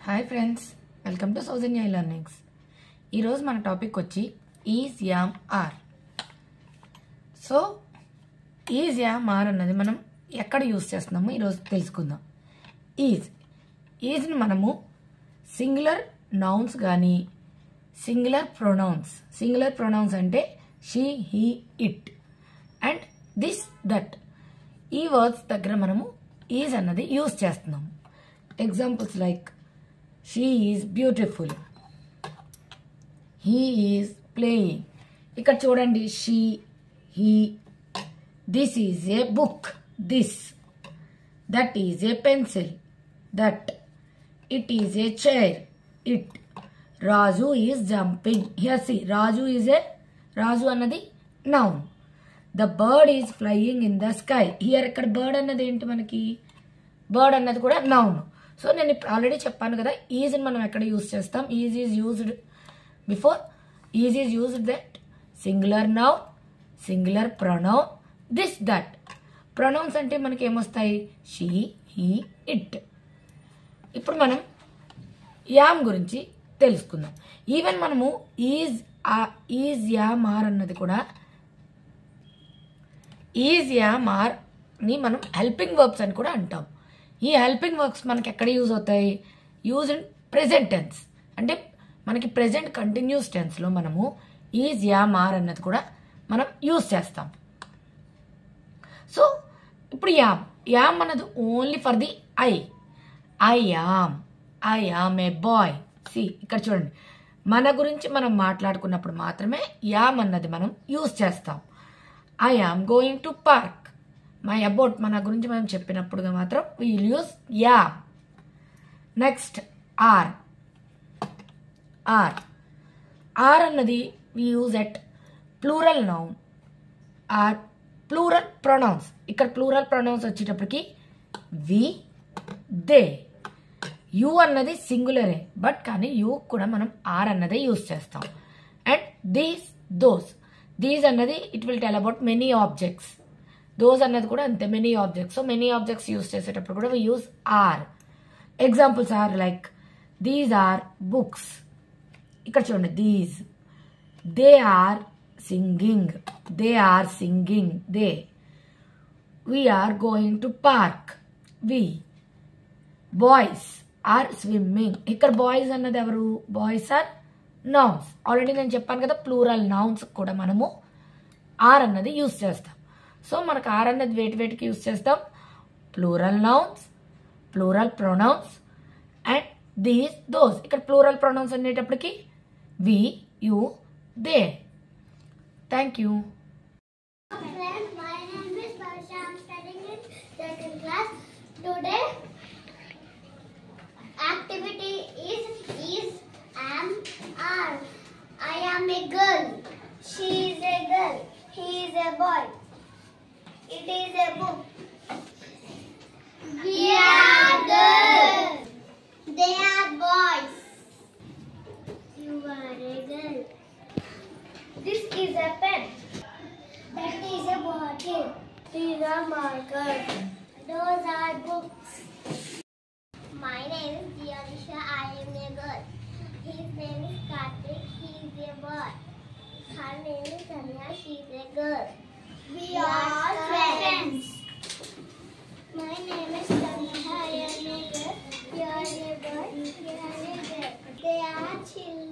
Hi friends, welcome to Soujanya learnings. ఈరోజు మన topic వచ్చి is, am, are. So is, am, are అన్నది మనం ఎక్కడ యూజ్ చేస్తున్నామో ఈరోజు తెలుసుకుందాం. ఈజ్ని మనము సింగులర్ నౌన్స్ కానీ సింగులర్ ప్రొనౌన్స్ అంటే she, he, it and this, that ఈ వర్డ్స్ దగ్గర మనము ఈజ్ అన్నది యూజ్ చేస్తున్నాము. Examples like she is beautiful, he is playing. ఇక్కడ చూడండి, she, he, this is a book, this, that is a pencil, that, it is a chair, it, Raju is jumping. Here see, Raju అన్నది noun. The bird is flying in the sky. Here ఇక్కడ bird అన్నది ఏంటి, మనకి bird అన్నది కూడా noun. So నేను already చెప్పాను కదా, ఈజ్ని మనం ఎక్కడ యూజ్ చేస్తాం. Is used before, is used that singular noun, singular pronoun, this, that. Pronouns అంటే మనకి ఏమొస్తాయి, షీ, హీ, ఇట్. ఇప్పుడు మనం యామ్ గురించి తెలుసుకుందాం. ఈవెన్ మనము ఈజ్, యామ్, ఆర్ అన్నది కూడా, ఈజ్, యామ్, ఆర్ని మనం హెల్పింగ్ వర్బ్స్ అని కూడా అంటాం. ఈ హెల్పింగ్ వర్బ్స్ మనకి ఎక్కడ యూజ్ అవుతాయి, యూజ్ ఇన్ ప్రెజెంట్ టెన్స్. అంటే మనకి ప్రెజెంట్ కంటిన్యూస్ టెన్స్లో మనము ఈజ్, యామ్, ఆర్ అన్నది కూడా మనం యూజ్ చేస్తాం. సో ఇప్పుడు యామ్ అన్నది only for the I am a boy. See ఇక్కడ చూడండి, మన గురించి మనం మాట్లాడుకున్నప్పుడు మాత్రమే యామ్ అన్నది మనం యూజ్ చేస్తాం. I am going to park. మన గురించి మనం చెప్పినప్పుడు మాత్రం we will use am. Next are అన్నది we use at plural noun are plural pronouns. ఇక్కడ ప్లూరల్ ప్రొనౌన్స్ వచ్చేటప్పటికి వి, దే. యు అన్నది సింగులరే, బట్ కానీ యు కూడా మనం ఆర్ అన్నదే యూజ్ చేస్తాం. అండ్ దీస్ అన్నది it will tell about many objects. Those అన్నది కూడా అంతే, many objects. So many objects use చేసేటప్పుడు కూడా we use are. Examples are like these are books. ఇక్కడ చూడండి, these, they are singing, they, we are going to park, we, boys are swimming. ఇక్కడ boys అన్నది ఎవరు, బాయ్స్ ఆర్ నౌన్స్. ఆల్రెడీ నేను చెప్పాను కదా, ప్లూరల్ నౌన్స్ కూడా మనము ఆర్ అన్నది యూజ్ చేస్తాం. సో మనకు ఆర్ అన్నది వేటికి యూజ్ చేస్తాం, plural nouns, plural pronouns and these, those. ఇక్కడ ప్లూరల్ ప్రొనౌన్స్ అనేటప్పటికి we, you, they. Thank you. Today activity is, am, are. I am a girl. She is a girl. He is a boy. It is a book. We are girls. They are boys. You are a girl. This is a pen. That is a bottle. These are markers. Those are books. My name is Dianisha. I am a girl. His name is Karthik. He is a boy. Her name is Tanya. She is a girl. We are friends. My name is Tanya. I am a girl. You are a boy. You are a girl. They are children.